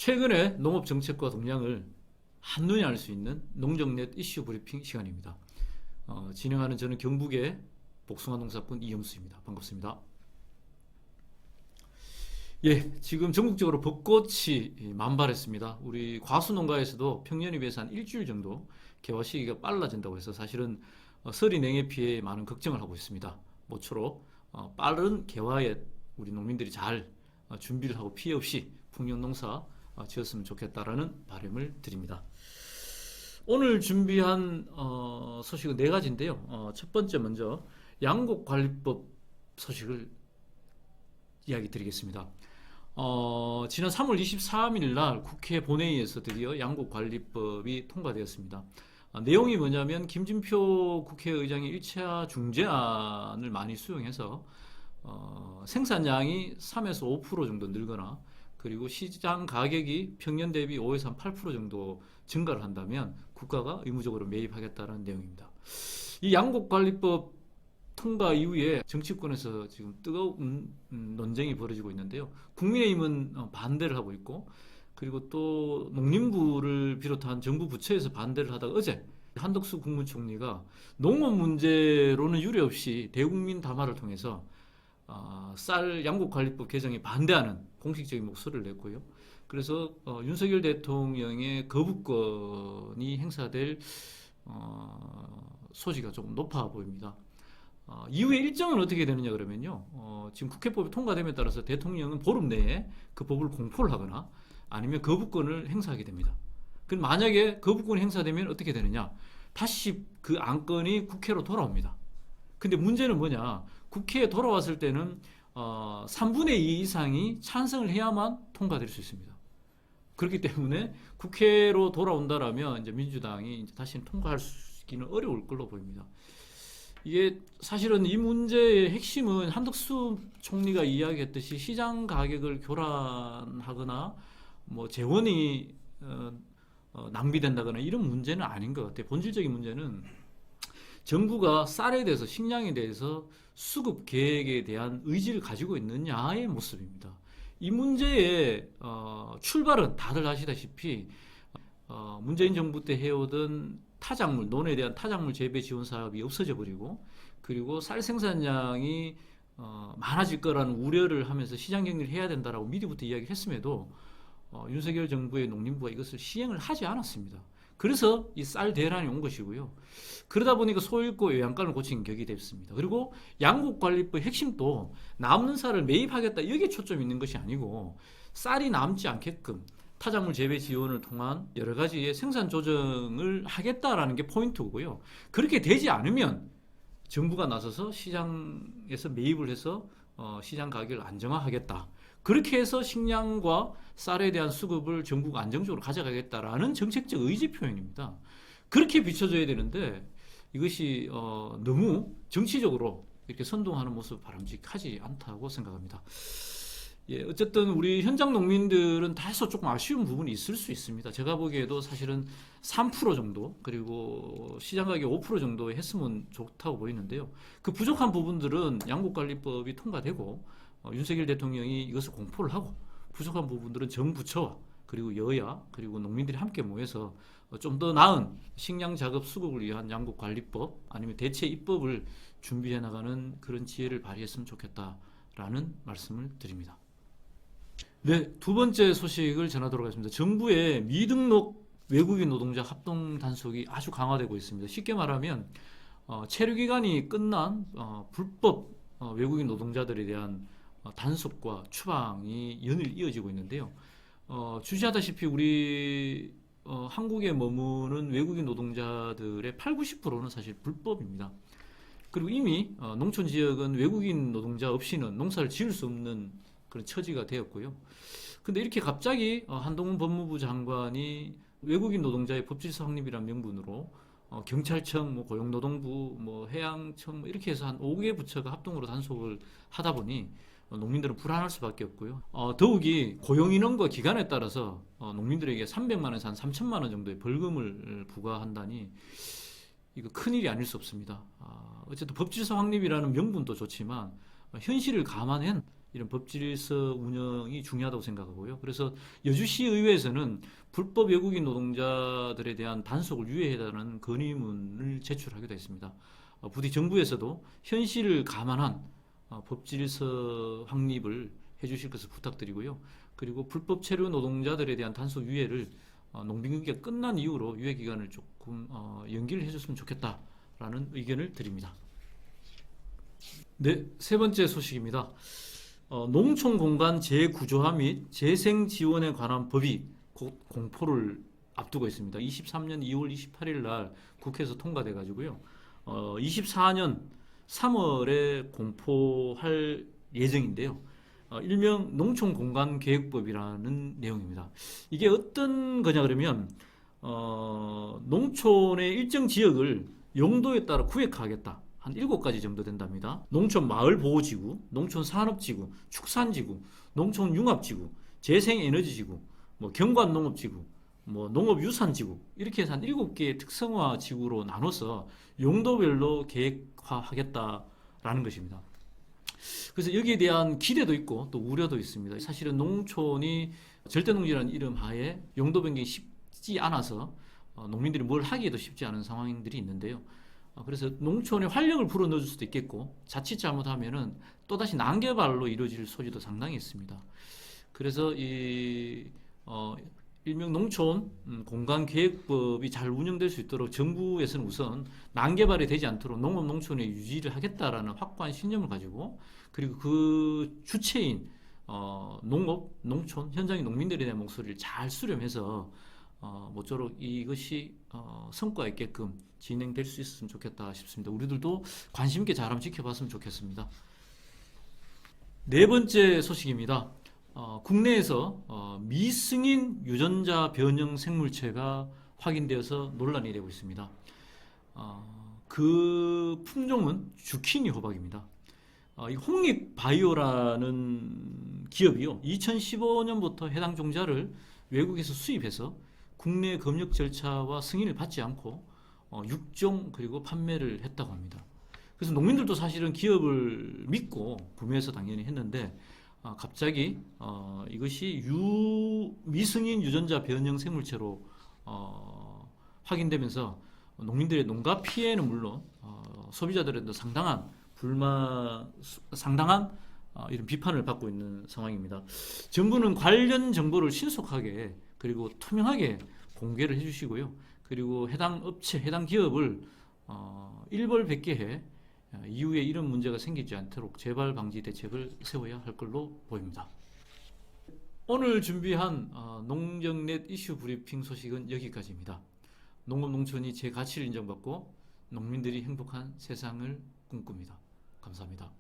최근의 농업 정책과 동향을 한눈에 알 수 있는 농정넷 이슈 브리핑 시간입니다. 진행하는 저는 경북의 복숭아 농사꾼 이영수입니다. 반갑습니다. 지금 전국적으로 벚꽃이 만발했습니다. 우리 과수농가에서도 평년에 비해서 한 일주일 정도 개화 시기가 빨라진다고 해서 사실은 서리 냉해 피해에 많은 걱정을 하고 있습니다. 모쪼록 빠른 개화에 우리 농민들이 잘 준비를 하고 피해 없이 풍년 농사 지었으면 좋겠다라는 바람을 드립니다. 오늘 준비한 소식은 네 가지인데요. 첫 번째 먼저 양곡관리법 소식을 이야기 드리겠습니다. 지난 3월 23일 날 국회 본회의에서 드디어 양곡관리법이 통과되었습니다. 내용이 뭐냐면 김진표 국회의장의 1차 중재안을 많이 수용해서 생산량이 3에서 5% 정도 늘거나 그리고 시장 가격이 평년 대비 5에서 8% 정도 증가를 한다면 국가가 의무적으로 매입하겠다는 내용입니다. 이 양곡관리법 통과 이후에 정치권에서 지금 뜨거운 논쟁이 벌어지고 있는데요. 국민의힘은 반대를 하고 있고, 그리고 또 농림부를 비롯한 정부 부처에서 반대를 하다가 어제 한덕수 국무총리가 농업 문제로는 유례없이 대국민 담화를 통해서 쌀 양곡관리법 개정에 반대하는 공식적인 목소리를 냈고요. 그래서 윤석열 대통령의 거부권이 행사될 소지가 조금 높아 보입니다. 이후에 일정은 어떻게 되느냐 그러면요. 지금 국회법이 통과됨에 따라서 대통령은 보름 내에 그 법을 공포를 하거나 아니면 거부권을 행사하게 됩니다. 그럼 만약에 거부권이 행사되면 어떻게 되느냐? 다시 그 안건이 국회로 돌아옵니다. 근데 문제는 뭐냐? 국회에 돌아왔을 때는 3분의 2 이상이 찬성을 해야만 통과될 수 있습니다. 그렇기 때문에 국회로 돌아온다라면 이제 민주당이 이제 다시는 통과하기는 어려울 걸로 보입니다. 이게 사실은 이 문제의 핵심은 한덕수 총리가 이야기했듯이 시장 가격을 교란하거나 뭐 재원이 낭비된다거나 이런 문제는 아닌 것 같아요. 본질적인 문제는 정부가 쌀에 대해서 식량에 대해서 수급 계획에 대한 의지를 가지고 있느냐의 모습입니다. 이 문제의 출발은 다들 아시다시피 문재인 정부 때 해오던 타작물, 논에 대한 타작물 재배 지원 사업이 없어져 버리고, 그리고 쌀 생산량이 많아질 거라는 우려를 하면서 시장 격리를 해야 된다라고 미리부터 이야기를 했음에도 윤석열 정부의 농림부가 이것을 시행을 하지 않았습니다. 그래서 이 쌀 대란이 온 것이고요. 그러다 보니까 소잃고 요양간을 고친 격이 됐습니다. 그리고 양곡관리법 핵심도 남는 쌀을 매입하겠다 여기에 초점이 있는 것이 아니고 쌀이 남지 않게끔 타작물 재배 지원을 통한 여러 가지의 생산 조정을 하겠다라는 게 포인트고요. 그렇게 되지 않으면 정부가 나서서 시장에서 매입을 해서 시장 가격을 안정화하겠다. 그렇게 해서 식량과 쌀에 대한 수급을 정부가 안정적으로 가져가겠다라는 정책적 의지 표현입니다. 그렇게 비춰져야 되는데 이것이 너무 정치적으로 이렇게 선동하는 모습 바람직하지 않다고 생각합니다. 어쨌든 우리 현장 농민들은 다소 조금 아쉬운 부분이 있을 수 있습니다. 제가 보기에도 사실은 3% 정도 그리고 시장 가격 5% 정도 했으면 좋다고 보이는데요. 그 부족한 부분들은 양곡관리법이 통과되고 윤석열 대통령이 이것을 공포를 하고 부족한 부분들은 정부처와 그리고 여야 그리고 농민들이 함께 모여서 좀 더 나은 식량 작업 수급을 위한 양곡관리법 아니면 대체 입법을 준비해 나가는 그런 지혜를 발휘했으면 좋겠다라는 말씀을 드립니다. 네, 두 번째 소식을 전하도록 하겠습니다. 정부의 미등록 외국인 노동자 합동 단속이 아주 강화되고 있습니다. 쉽게 말하면 체류기간이 끝난 불법 외국인 노동자들에 대한 단속과 추방이 연일 이어지고 있는데요. 주시하다시피 우리 한국에 머무는 외국인 노동자들의 80~90%는 사실 불법입니다. 그리고 이미 농촌 지역은 외국인 노동자 없이는 농사를 지을 수 없는 그런 처지가 되었고요. 근데 이렇게 갑자기 한동훈 법무부 장관이 외국인 노동자의 법질서 확립이라는 명분으로 경찰청, 고용노동부, 해양청 이렇게 해서 한 5개 부처가 합동으로 단속을 하다 보니 농민들은 불안할 수밖에 없고요. 더욱이 고용인원과 기간에 따라서 농민들에게 300만 원에서 한 3천만 원 정도의 벌금을 부과한다니 이거 큰일이 아닐 수 없습니다. 어쨌든 법질서 확립이라는 명분도 좋지만 현실을 감안한 이런 법질서 운영이 중요하다고 생각하고요. 그래서 여주시 의회에서는 불법 외국인 노동자들에 대한 단속을 유예해달라는 건의문을 제출하기도 했습니다. 부디 정부에서도 현실을 감안한 법질서 확립을 해주실 것을 부탁드리고요. 그리고 불법 체류 노동자들에 대한 단속 유예를 농민경기가 끝난 이후로 유예 기간을 조금 연기를 해줬으면 좋겠다라는 의견을 드립니다. 네, 세 번째 소식입니다. 농촌 공간 재구조화 및 재생 지원에 관한 법이 곧 공포를 앞두고 있습니다. 23년 2월 28일 날 국회에서 통과돼 가지고요. 24년 3월에 공포할 예정인데요. 일명 농촌 공간 계획법이라는 내용입니다. 이게 어떤 거냐 그러면 농촌의 일정 지역을 용도에 따라 구획하겠다. 한 7가지 정도 된답니다. 농촌 마을보호지구, 농촌 산업지구, 축산지구, 농촌 융합지구, 재생에너지지구, 뭐 경관농업지구, 뭐 농업유산지구 이렇게 해서 한 7개의 특성화 지구로 나눠서 용도별로 계획화하겠다라는 것입니다. 그래서 여기에 대한 기대도 있고 또 우려도 있습니다. 사실은 농촌이 절대농지라는 이름 하에 용도 변경이 쉽지 않아서 농민들이 뭘 하기에도 쉽지 않은 상황들이 있는데요. 그래서 농촌에 활력을 불어넣을 수도 있겠고 자칫 잘못하면은 또다시 난개발로 이루어질 소지도 상당히 있습니다. 그래서 일명 농촌 공간계획법이 잘 운영될 수 있도록 정부에서는 우선 난개발이 되지 않도록 농업 농촌의 유지를 하겠다라는 확고한 신념을 가지고 그리고 그 주체인 농업 농촌 현장의 농민들에 대한 목소리를 잘 수렴해서 모쪼록 이것이 성과 있게끔 진행될 수 있었으면 좋겠다 싶습니다. 우리들도 관심 있게 잘 한번 지켜봤으면 좋겠습니다. 네 번째 소식입니다. 국내에서 미승인 유전자 변형 생물체가 확인되어서 논란이 되고 있습니다. 그 품종은 주키니 호박입니다. 이 홍익바이오라는 기업이요, 2015년부터 해당 종자를 외국에서 수입해서 국내 검역 절차와 승인을 받지 않고 육종 그리고 판매를 했다고 합니다. 그래서 농민들도 사실은 기업을 믿고 구매해서 당연히 했는데 갑자기 이것이 미승인 유전자 변형 생물체로 확인되면서 농민들의 농가 피해는 물론 소비자들에도 상당한 불만, 상당한 이런 비판을 받고 있는 상황입니다. 정부는 관련 정보를 신속하게 그리고 투명하게 공개를 해주시고요. 그리고 해당 업체, 해당 기업을 일벌백계해 이후에 이런 문제가 생기지 않도록 재발 방지 대책을 세워야 할 걸로 보입니다. 오늘 준비한 농정넷 이슈 브리핑 소식은 여기까지입니다. 농업 농촌이 제 가치를 인정받고 농민들이 행복한 세상을 꿈꿉니다. 감사합니다.